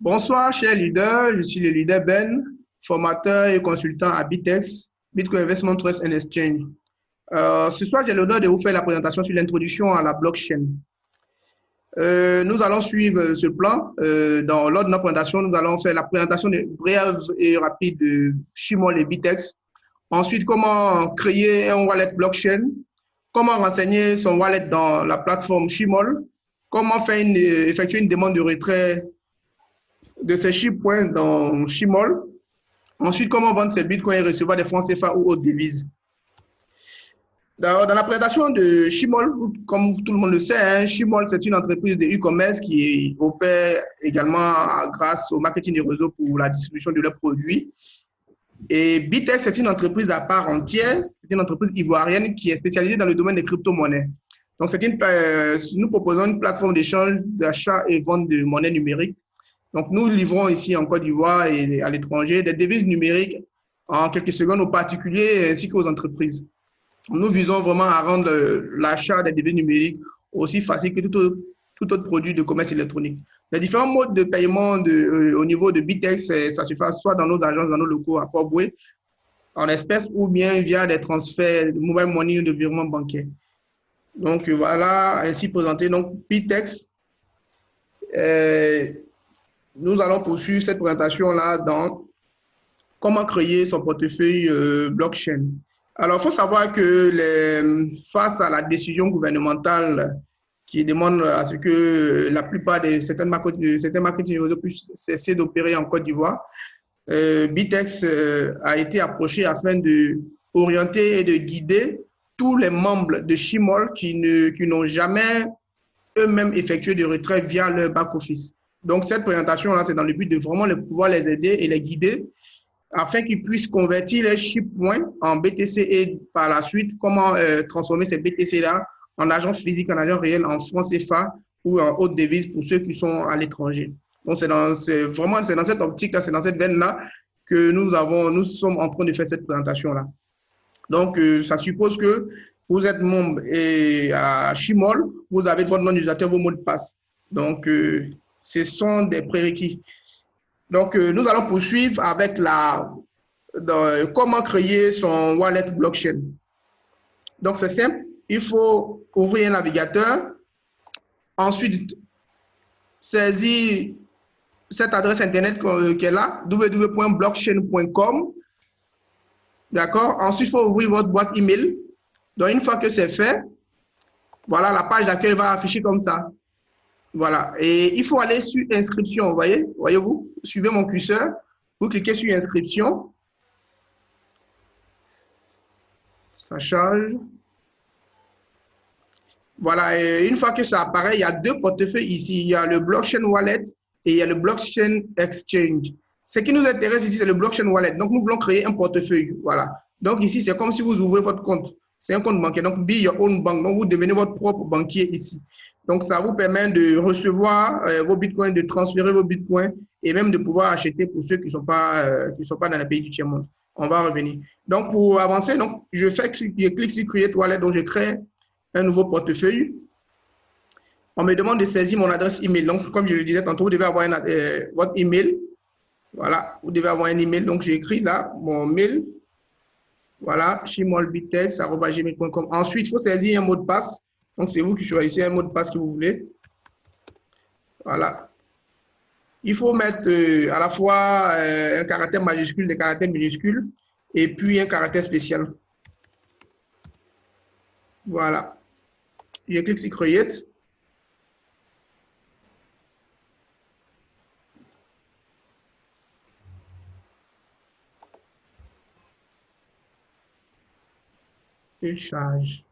Bonsoir, chers leaders. Je suis le leader Ben, formateur et consultant à Bitex, Bitcoin Investment Trust and Exchange. Ce soir, j'ai l'honneur de vous faire la présentation sur l'introduction à la blockchain. Nous allons suivre ce plan. Lors de notre présentation, nous allons faire la présentation brève et rapide de Shimol et Bitex. Ensuite, comment créer un wallet blockchain, comment renseigner son wallet dans la plateforme Shimol, comment effectuer une demande de retrait de ces points dans Shimol. Ensuite, comment vendre ses bitcoins et recevoir des francs CFA ou autres devises. Dans la présentation de Shimol, comme tout le monde le sait, hein, Shimol, c'est une entreprise de e-commerce qui opère également grâce au marketing des réseaux pour la distribution de leurs produits. Et Bitex, c'est une entreprise à part entière, c'est une entreprise ivoirienne qui est spécialisée dans le domaine des crypto-monnaies. Donc, nous proposons une plateforme d'échange, d'achat et vente de monnaies numériques. Donc, nous livrons ici en Côte d'Ivoire et à l'étranger des devises numériques en quelques secondes aux particuliers ainsi qu'aux entreprises. Nous visons vraiment à rendre l'achat des devises numériques aussi facile que tout autre produit de commerce électronique. Les différents modes de paiement au niveau de Bitex, ça se fait soit dans nos agences, dans nos locaux à Port-Boué, en espèces ou bien via des transferts de mobile money ou de virements bancaires. Donc, voilà, ainsi présenté. Donc, Bitex, nous allons poursuivre cette présentation-là dans comment créer son portefeuille blockchain. Alors, il faut savoir que face à la décision gouvernementale qui demande à ce que la plupart de certains marketing puissent cesser d'opérer en Côte d'Ivoire, Bitex a été approché afin d'orienter et de guider tous les membres de Shimol qui n'ont jamais eux-mêmes effectué de retrait via leur back-office. Donc, cette présentation-là, c'est dans le but de vraiment pouvoir les aider et les guider afin qu'ils puissent convertir les SHIB points en BTC et par la suite, comment transformer ces BTC-là en argent physique, en argent réel, en francs CFA ou en haute devise pour ceux qui sont à l'étranger. Donc, c'est dans cette optique-là, c'est dans cette veine-là que nous sommes en train de faire cette présentation-là. Donc, ça suppose que vous êtes membre et à Shimol, vous avez votre nom d'utilisateur, vos mots de passe. Donc, ce sont des prérequis. Donc, nous allons poursuivre avec comment créer son wallet blockchain. Donc, c'est simple. Il faut ouvrir un navigateur. Ensuite, saisir cette adresse Internet qui est là, www.blockchain.com. D'accord? Ensuite, il faut ouvrir votre boîte email. Donc, une fois que c'est fait, voilà, la page d'accueil va afficher comme ça. Voilà. Et il faut aller sur inscription, voyez-vous? Suivez mon curseur. Vous cliquez sur inscription. Ça charge. Voilà. Et une fois que ça apparaît, il y a deux portefeuilles ici. Il y a le blockchain wallet et il y a le blockchain exchange. Ce qui nous intéresse ici, c'est le blockchain wallet. Donc, nous voulons créer un portefeuille. Voilà. Donc, ici, c'est comme si vous ouvrez votre compte. C'est un compte bancaire. Donc, be your own bank. Donc, vous devenez votre propre banquier ici. Donc, ça vous permet de recevoir vos bitcoins, de transférer vos bitcoins et même de pouvoir acheter pour ceux qui ne sont pas dans les pays du tiers-monde. On va revenir. Donc, pour avancer, donc, je clique sur Create Wallet, donc je crée un nouveau portefeuille. On me demande de saisir mon adresse email. Donc, comme je le disais tantôt, vous devez avoir votre email. Voilà, vous devez avoir un email. Donc, j'écris là mon mail. Voilà, shimolbitex@gmail.com. Ensuite, il faut saisir un mot de passe. Donc, c'est vous qui choisissez un mot de passe que vous voulez. Voilà. Il faut mettre à la fois un caractère majuscule, des caractères minuscules, et puis un caractère spécial. Voilà. Je clique sur Create. Il charge.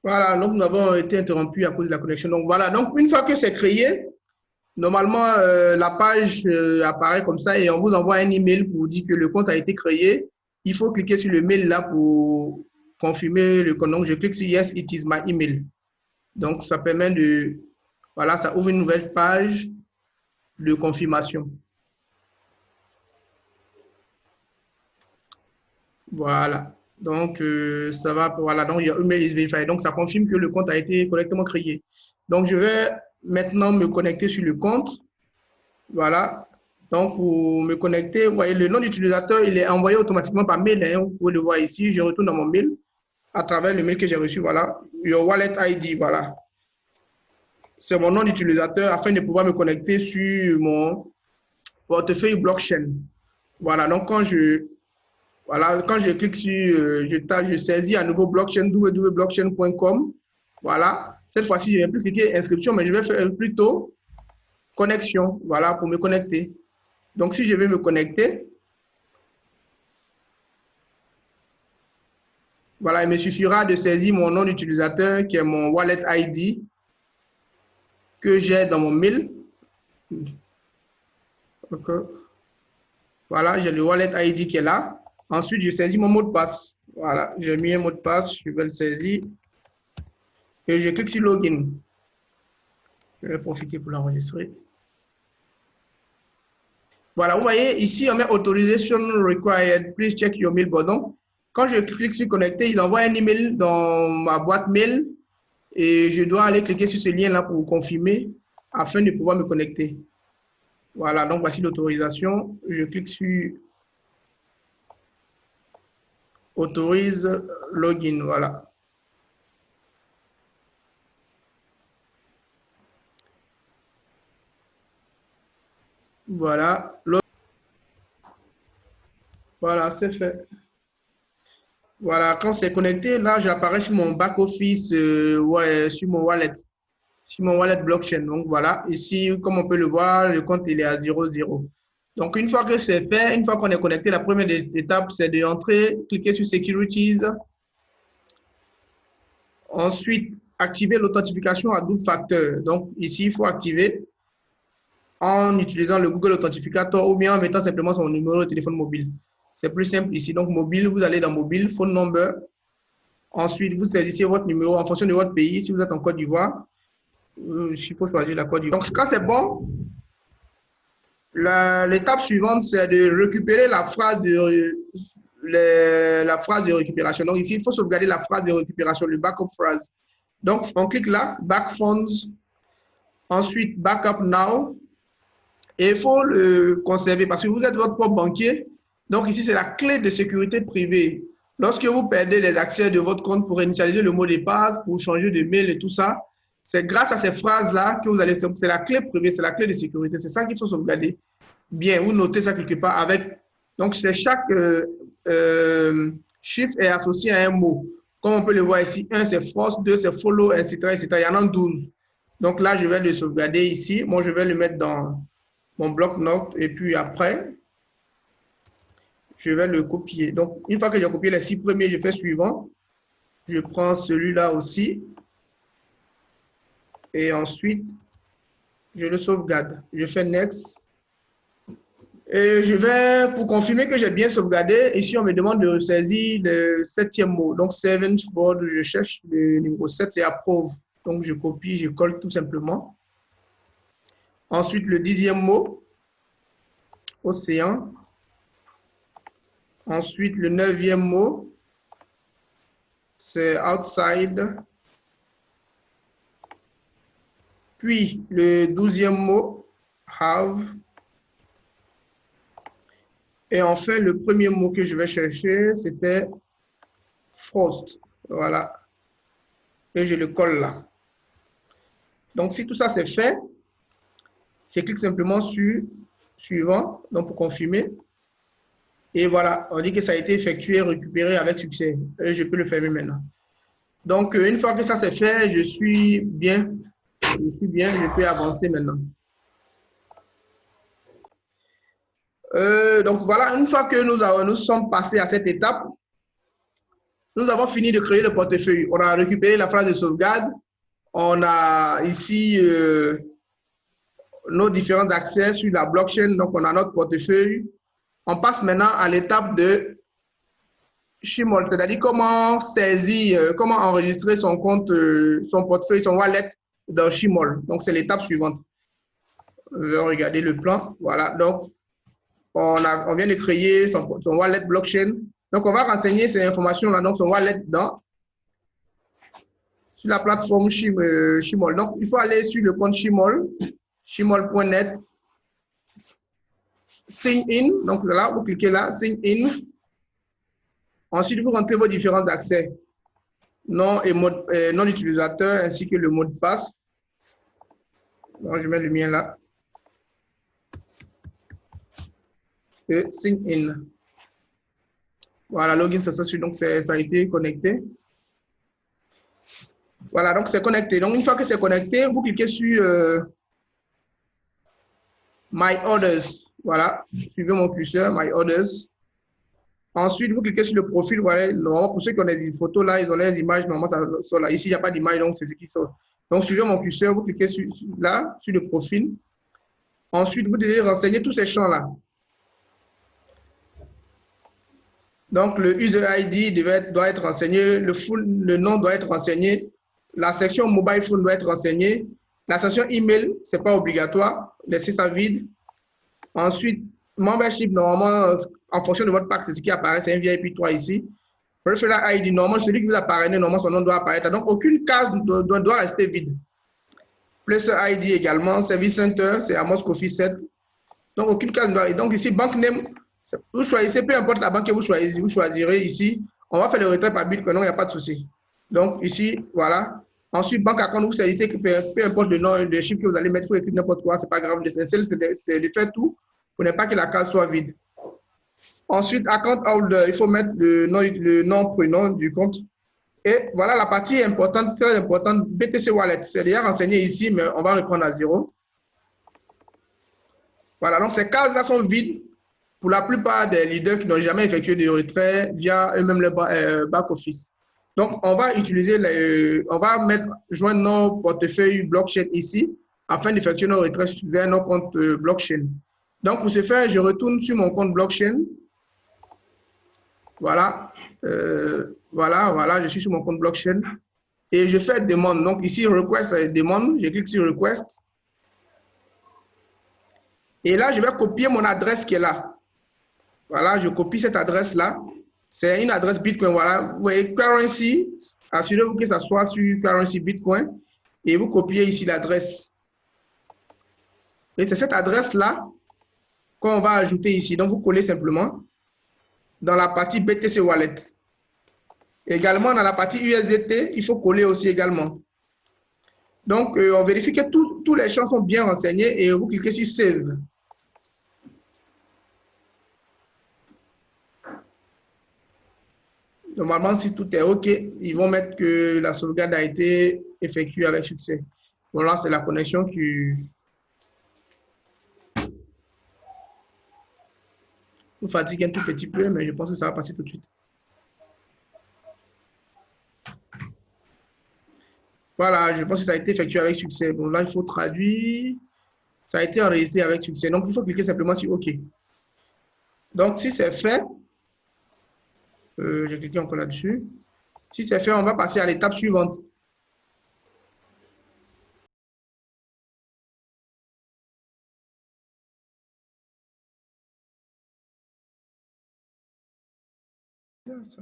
Voilà, donc nous avons été interrompus à cause de la connexion. Donc voilà, donc une fois que c'est créé, normalement la page apparaît comme ça et on vous envoie un email pour vous dire que le compte a été créé. Il faut cliquer sur le mail là pour confirmer le compte. Donc je clique sur Yes, it is my email. Donc ça permet voilà, ça ouvre une nouvelle page. de confirmation. Voilà. Donc, ça va, voilà. Donc, il y a email is verified. Donc, ça confirme que le compte a été correctement créé. Donc, je vais maintenant me connecter sur le compte. Voilà. Donc, pour me connecter, vous voyez, le nom d'utilisateur, il est envoyé automatiquement par mail. Hein, vous pouvez le voir ici. Je retourne dans mon mail à travers le mail que j'ai reçu. Voilà. Your wallet ID. Voilà. C'est mon nom d'utilisateur afin de pouvoir me connecter sur mon portefeuille blockchain. Voilà. Donc, quand je clique sur, je saisis à nouveau blockchain, www.blockchain.com. Voilà. Cette fois-ci, je ne vais plus cliquer inscription, mais je vais faire plutôt connexion. Voilà, pour me connecter. Donc, si je vais me connecter, voilà, il me suffira de saisir mon nom d'utilisateur qui est mon wallet ID que j'ai dans mon mail. Okay. Voilà, j'ai le wallet ID qui est là. Ensuite, je saisis mon mot de passe. Voilà, j'ai mis un mot de passe, je vais le saisir. Et je clique sur Login. Je vais profiter pour l'enregistrer. Voilà, vous voyez, ici, on met Authorization Required. Please check your mail button. Quand je clique sur Connecter, ils envoient un email dans ma boîte mail et je dois aller cliquer sur ce lien-là pour confirmer afin de pouvoir me connecter. Voilà, donc voici l'autorisation. Je clique sur Autorise Login. Voilà. Voilà. Voilà, c'est fait. Voilà, quand c'est connecté, là, j'apparais sur mon back-office, ouais, sur mon wallet blockchain. Donc, voilà, ici, comme on peut le voir, le compte, il est à 0,0. Donc, une fois que c'est fait, une fois qu'on est connecté, la première étape, c'est d'entrer, cliquer sur Securities. Ensuite, activer l'authentification à double facteur. Donc, ici, il faut activer en utilisant le Google Authentificator ou bien en mettant simplement son numéro de téléphone mobile. C'est plus simple ici. Donc, mobile, vous allez dans mobile, phone number. Ensuite, vous saisissez votre numéro en fonction de votre pays. Si vous êtes en Côte d'Ivoire, il faut choisir la Côte d'Ivoire. Donc, quand c'est bon, l'étape suivante, c'est de récupérer la phrase de récupération. Donc, ici, il faut sauvegarder la phrase de récupération, le backup phrase. Donc, on clique là, back funds. Ensuite, backup now. Et il faut le conserver parce que vous êtes votre propre banquier. Donc, ici, c'est la clé de sécurité privée. Lorsque vous perdez les accès de votre compte pour initialiser le mot de passe, pour changer de mail et tout ça, c'est grâce à ces phrases-là que vous allez... C'est la clé privée, c'est la clé de sécurité. C'est ça qu'il faut sauvegarder. Bien, vous notez ça quelque part avec... Donc, c'est chaque chiffre est associé à un mot. Comme on peut le voir ici, 1, c'est force, 2, c'est follow, etc., etc. Il y en a 12. Donc là, je vais le sauvegarder ici. Moi, je vais le mettre dans mon bloc-notes et puis après, je vais le copier. Donc, une fois que j'ai copié les 6 premiers, je fais suivant. Je prends celui-là aussi. Et ensuite, je le sauvegarde. Je fais Next. Et je vais, pour confirmer que j'ai bien sauvegardé, ici, on me demande de saisir le 7e mot. Donc, 7th word, je cherche le numéro 7, c'est Approve. Donc, je copie, je colle tout simplement. Ensuite, le 10e mot, Océan. Ensuite, le 9e mot, c'est outside. Puis, le 12e mot, have. Et enfin, le premier mot que je vais chercher, c'était frost. Voilà. Et je le colle là. Donc, si tout ça c'est fait, je clique simplement sur suivant, donc pour confirmer. Et voilà, on dit que ça a été effectué et récupéré avec succès. Et je peux le fermer maintenant. Donc, une fois que ça c'est fait, je suis bien. Je peux avancer maintenant. Donc, voilà, une fois que nous sommes passés à cette étape, nous avons fini de créer le portefeuille. On a récupéré la phrase de sauvegarde. On a ici nos différents accès sur la blockchain. Donc, on a notre portefeuille. On passe maintenant à l'étape de Shimol, c'est-à-dire comment saisir, comment enregistrer son compte, son portefeuille, son wallet dans Shimol. Donc, c'est l'étape suivante. Je vais regarder le plan. Voilà, donc on vient de créer son wallet blockchain. Donc, on va renseigner ces informations-là, donc son wallet sur la plateforme Shimol. Donc, il faut aller sur le compte Shimol, shimol.net, sign in. Donc là, vous cliquez là, sign in. Ensuite, vous rentrez vos différents accès, nom et nom d'utilisateur ainsi que le mot de passe. Donc, je mets le mien là. Et sign in. Voilà, login successful, donc ça a été connecté. Voilà, donc c'est connecté. Donc, une fois que c'est connecté, vous cliquez sur My Orders. Voilà, suivez mon curseur, My Orders. Ensuite, vous cliquez sur le profil. Voilà, normalement, pour ceux qui ont des photos là, ils ont les images. Normalement, ça sort là. Ici, il n'y a pas d'image, donc c'est ce qui sort. Donc, suivez mon curseur, vous cliquez là, sur le profil. Ensuite, vous devez renseigner tous ces champs-là. Donc, le user ID doit être renseigné, le nom doit être renseigné, la section mobile phone doit être renseignée, la section email, ce n'est pas obligatoire, laissez ça vide. Ensuite, membership, normalement, en fonction de votre pack, c'est ce qui apparaît, c'est un VIP 3 ici. Referral ID, normalement, celui qui vous apparaît, normalement, son nom doit apparaître. Donc, aucune case doit rester vide. Placer ID également, Service Center, c'est Amos Coffee 7. Donc, aucune case ne doit. Donc, ici, bank name, vous choisissez, peu importe la banque que vous choisirez ici. On va faire le retrait par Bitcoin, non, il n'y a pas de souci. Donc, ici, voilà. Ensuite, banque account, vous choisissez que peu importe le nom, le chiffre que vous allez mettre, il faut écrire n'importe quoi, c'est pas grave. L'essentiel, c'est de faire tout pour ne pas que la case soit vide. Ensuite, account holder, il faut mettre le nom, prénom du compte. Et voilà la partie importante, très importante, BTC Wallet. C'est déjà renseigné ici, mais on va reprendre à 0. Voilà, donc ces cases-là sont vides pour la plupart des leaders qui n'ont jamais effectué de retrait via eux-mêmes le back-office. Donc, on va utiliser, on va joindre nos portefeuilles blockchain ici afin d'effectuer nos retraits vers nos comptes blockchain. Donc, pour ce faire, je retourne sur mon compte blockchain. Voilà. Voilà, je suis sur mon compte blockchain et je fais demande. Donc ici, request demande, je clique sur request. Et là, je vais copier mon adresse qui est là. Voilà, je copie cette adresse-là. C'est une adresse Bitcoin. Voilà, vous voyez, currency, assurez-vous que ça soit sur currency Bitcoin et vous copiez ici l'adresse. Et c'est cette adresse-là qu'on va ajouter ici. Donc, vous collez simplement dans la partie BTC Wallet. Également, dans la partie USDT, il faut coller aussi également. Donc, on vérifie que tous les champs sont bien renseignés et vous cliquez sur Save. Normalement, si tout est OK, ils vont mettre que la sauvegarde a été effectuée avec succès. Bon, là, c'est la connexion qui vous fatigue un tout petit peu, mais je pense que ça va passer tout de suite. Voilà, je pense que ça a été effectué avec succès. Bon, là, il faut traduire. Ça a été enregistré avec succès. Donc, il faut cliquer simplement sur OK. Donc, si c'est fait, j'ai cliqué encore là-dessus. Si c'est fait, on va passer à l'étape suivante. Ça.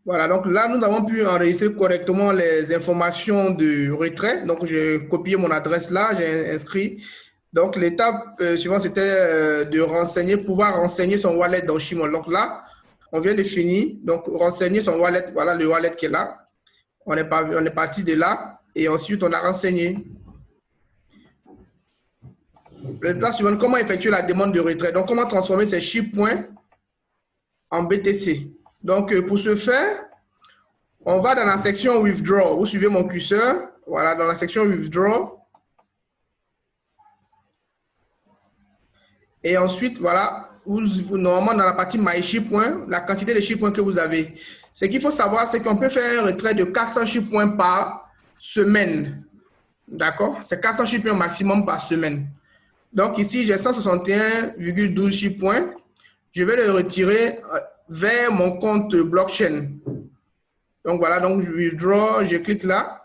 Voilà, donc là, nous avons pu enregistrer correctement les informations de retrait. Donc, j'ai copié mon adresse là, j'ai inscrit. Donc, l'étape suivante, c'était de renseigner, pouvoir renseigner son wallet dans Shimol. Donc là, on vient de finir. Donc, renseigner son wallet, voilà le wallet qui est là. On est parti de là et ensuite, on a renseigné. L'étape suivante, comment effectuer la demande de retrait. Donc, comment transformer ces SHIB points en BTC. Donc, pour ce faire, on va dans la section Withdraw. Vous suivez mon curseur. Voilà, dans la section Withdraw. Et ensuite, voilà, normalement, dans la partie My SHIB points, la quantité de SHIB points que vous avez. Ce qu'il faut savoir, c'est qu'on peut faire un retrait de 400 SHIB points par semaine. D'accord? C'est 400 SHIB points maximum par semaine. Donc, ici, j'ai 161,12 SHIB points. Je vais le retirer vers mon compte blockchain. Donc, voilà, donc je withdraw, je clique là.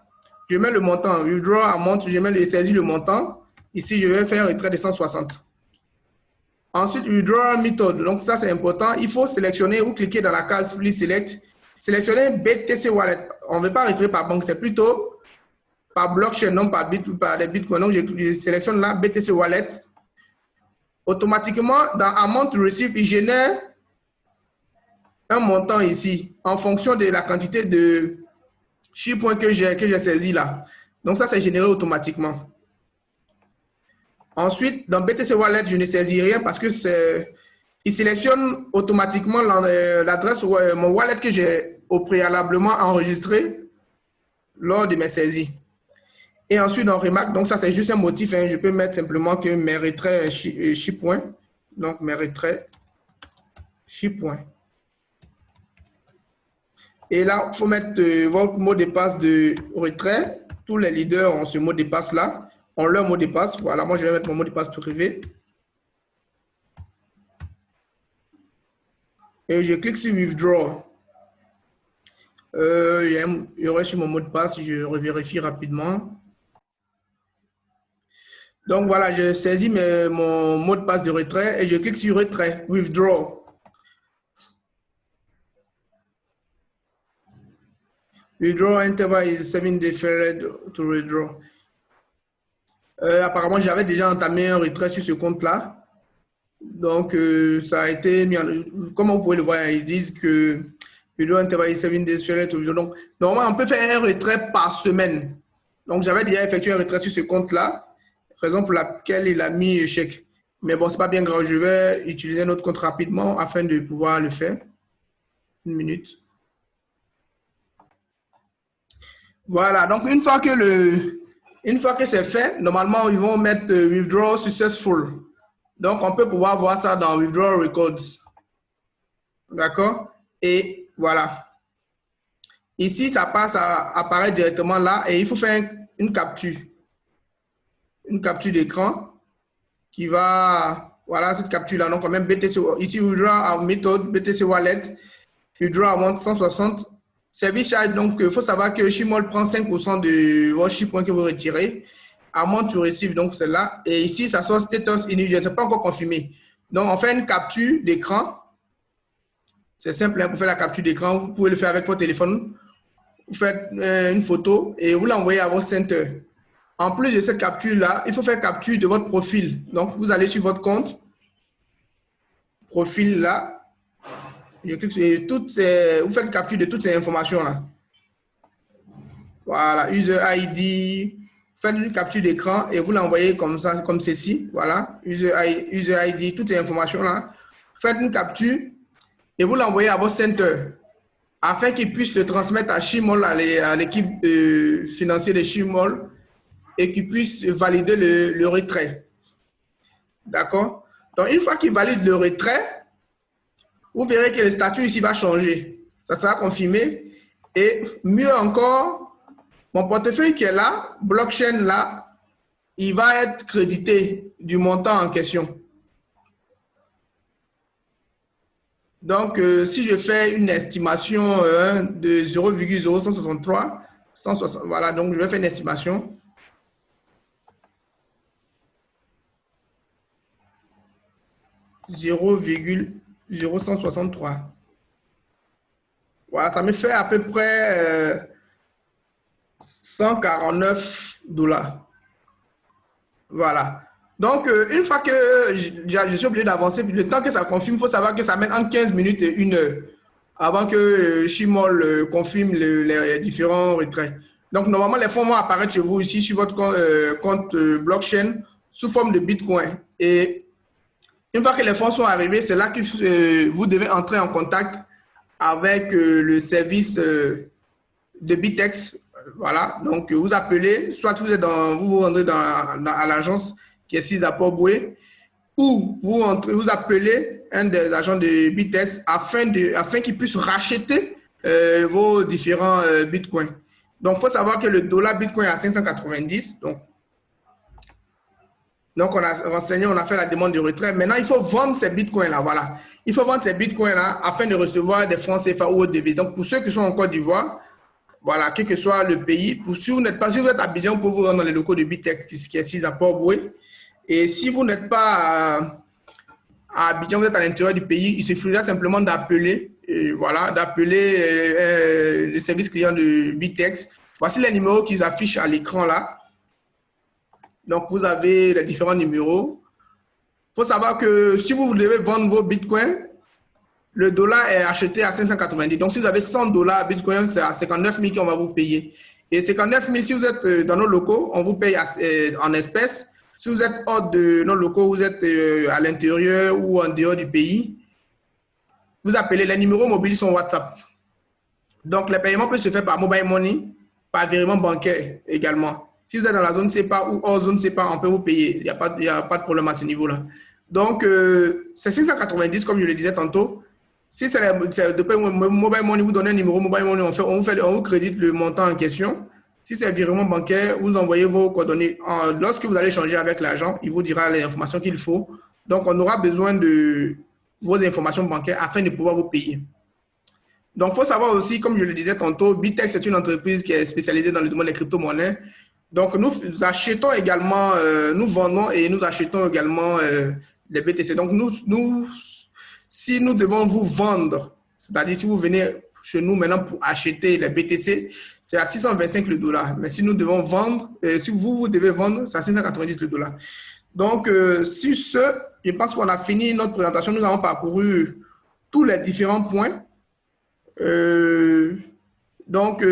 Je mets le montant. Withdraw amount, je mets le saisie le montant. Ici, je vais faire un retrait de 160. Ensuite, withdraw method. Donc, ça, c'est important. Il faut sélectionner ou cliquer dans la case Please Select. Sélectionner BTC Wallet. On ne veut pas retirer par banque, c'est plutôt par blockchain, non par des bitcoins. Donc, je sélectionne là BTC Wallet. Automatiquement, dans Amount to Receive, il génère un montant ici en fonction de la quantité de chiffres que j'ai saisi là. Donc, ça, c'est généré automatiquement. Ensuite, dans BTC Wallet, je ne saisis rien parce que il sélectionne automatiquement l'adresse, mon wallet que j'ai préalablement enregistré lors de mes saisies. Et ensuite, dans Remarque, donc ça, c'est juste un motif. Hein, je peux mettre simplement que mes retraits chiffre. Donc, mes retraits chiffre. Et là, il faut mettre votre mot de passe de retrait. Tous les leaders ont ce mot de passe là. On leur mot de passe. Voilà, moi, je vais mettre mon mot de passe privé. Et je clique sur Withdraw. Il y aurait sur mon mot de passe, je revérifie rapidement. Donc, voilà, je saisis mon mot de passe de retrait et je clique sur Retrait, Withdraw. Withdraw interval is 7 days to withdraw. Apparemment, j'avais déjà entamé un retrait sur ce compte-là. Donc, ça a été mis en... Comme vous pouvez le voir, ils disent que withdraw interval is 7 days to withdraw. Donc, normalement, on peut faire un retrait par semaine. Donc, j'avais déjà effectué un retrait sur ce compte-là, raison pour laquelle il a mis échec. Mais bon, ce n'est pas bien grave. Je vais utiliser un autre compte rapidement afin de pouvoir le faire. Une minute. Voilà, donc une fois que c'est fait, normalement, ils vont mettre Withdraw Successful. Donc, on peut pouvoir voir ça dans Withdraw Records. D'accord? Et voilà. Ici, ça passe à apparaître directement là et il faut faire une capture. Une capture d'écran qui va... Voilà, cette capture-là. Donc, on met BTC... Ici, Withdraw Method, BTC Wallet, Withdraw Amount 160. Service charge, donc il faut savoir que Shimol prend 5% de vos chiffres que vous retirez. Amount to receive, donc c'est là. Et ici, ça sort status initial, ce n'est pas encore confirmé. Donc, on fait une capture d'écran. C'est simple, hein, pour faire la capture d'écran. Vous pouvez le faire avec votre téléphone. Vous faites une photo et vous l'envoyez à votre center. En plus de cette capture-là, il faut faire capture de votre profil. Donc, vous allez sur votre compte. Profil là. Je clique sur vous faites capture de toutes ces informations-là. Voilà, user ID, faites une capture d'écran et vous l'envoyez comme ça, comme ceci. Voilà, user ID, toutes ces informations-là. Faites une capture et vous l'envoyez à votre center afin qu'ils puissent le transmettre à Shimol, à l'équipe financière de Shimol et qu'ils puissent valider le retrait. D'accord? Donc, une fois qu'ils valident le retrait, vous verrez que le statut ici va changer. Ça sera confirmé. Et mieux encore, mon portefeuille qui est là, blockchain là, il va être crédité du montant en question. Donc, si je fais une estimation de 0,0163, 160, voilà, donc je vais faire une estimation. $0,0163. Voilà, ça me fait à peu près $149. Voilà. Donc, une fois que je suis obligé d'avancer, le temps que ça confirme, il faut savoir que ça met en 15 minutes et 1 heure avant que Shimol confirme les différents retraits. Donc, normalement, les fonds vont apparaître chez vous ici sur votre compte blockchain sous forme de Bitcoin. Et une fois que les fonds sont arrivés, c'est là que vous devez entrer en contact avec le service de Bitex. Voilà, donc vous appelez, soit vous vous rendez à l'agence qui est 6 à Port-Boué, ou vous appelez un des agents de Bitex afin qu'il puisse racheter vos différents bitcoins. Donc, il faut savoir que le dollar bitcoin est à 590. Donc, on a renseigné, on a fait la demande de retrait. Maintenant, il faut vendre ces bitcoins-là. Voilà. Il faut vendre ces bitcoins-là afin de recevoir des francs CFA ou autres devises. Donc, pour ceux qui sont en Côte d'Ivoire, Voilà, quel que soit le pays. Si vous n'êtes pas, si vous êtes à Abidjan, vous pouvez vous rendre dans les locaux de Bitex qui est 6 à Port-Boué. Et si vous n'êtes pas à Abidjan, vous êtes à l'intérieur du pays, il suffira simplement d'appeler, voilà, d'appeler le service client de Bitex. Voici les numéros qui affichent à l'écran là. Donc, vous avez les différents numéros. Il faut savoir que si vous devez vendre vos bitcoins, le dollar est acheté à 590. Donc, si vous avez 100 dollars bitcoin, c'est à 59 000 qu'on va vous payer. Et 59 000, si vous êtes dans nos locaux, on vous paye en espèces. Si vous êtes hors de nos locaux, vous êtes à l'intérieur ou en dehors du pays, vous appelez, les numéros mobiles sont WhatsApp. Donc, les paiements peuvent se faire par mobile money, par virement bancaire également. Si vous êtes dans la zone CEPA ou hors zone CEPA, on peut vous payer. Il n'y a pas de problème à ce niveau-là. Donc, c'est 690, comme je le disais tantôt. Si c'est depuis mobile money, vous donnez un numéro mobile money, on vous crédite le montant en question. Si c'est virement bancaire, vous envoyez vos coordonnées. Lorsque vous allez changer avec l'agent, il vous dira les informations qu'il faut. Donc, on aura besoin de vos informations bancaires afin de pouvoir vous payer. Donc, il faut savoir aussi, comme je le disais tantôt, Bitex est une entreprise qui est spécialisée dans le domaine des crypto-monnaies. Donc, nous achetons également, nous vendons et nous achetons également les BTC. Donc, si nous devons vous vendre, c'est-à-dire si vous venez chez nous maintenant pour acheter les BTC, c'est à 625 le dollar. Mais si nous devons vendre, si vous devez vendre, c'est à 690 le dollar. Donc, sur ce, je pense qu'on a fini notre présentation. Nous avons parcouru tous les différents points. Donc,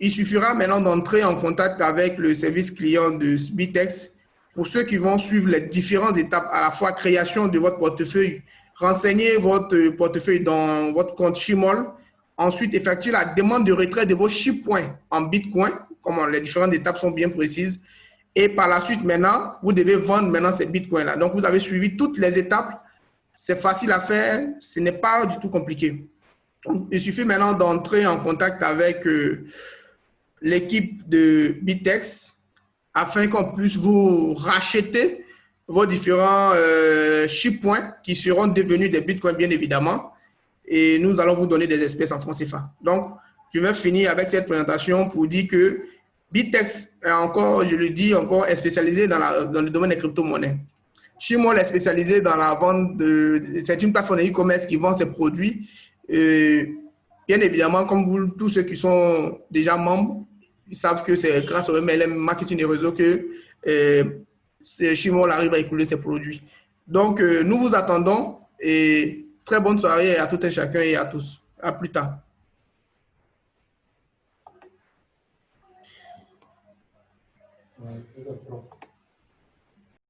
il suffira maintenant d'entrer en contact avec le service client de Bitex pour ceux qui vont suivre les différentes étapes, à la fois création de votre portefeuille, renseigner votre portefeuille dans votre compte Shimol, ensuite effectuer la demande de retrait de vos points en Bitcoin, comme les différentes étapes sont bien précises, et par la suite maintenant, vous devez vendre maintenant ces Bitcoins-là. Donc, vous avez suivi toutes les étapes, c'est facile à faire, ce n'est pas du tout compliqué. Il suffit maintenant d'entrer en contact avec l'équipe de Bitex afin qu'on puisse vous racheter vos différents points qui seront devenus des bitcoins, bien évidemment. Et nous allons vous donner des espèces en francs CFA. Donc, je vais finir avec cette présentation pour dire que Bitex est encore, je le dis encore, est spécialisé dans le domaine des crypto-monnaies. Shimol est spécialisé dans la vente c'est une plateforme e-commerce qui vend ses produits. Bien évidemment, comme tous ceux qui sont déjà membres, ils savent que c'est grâce au MLM marketing et réseau que Shimol arrive à écouler ses produits. Donc, nous vous attendons et très bonne soirée à tout un chacun et à tous. À plus tard.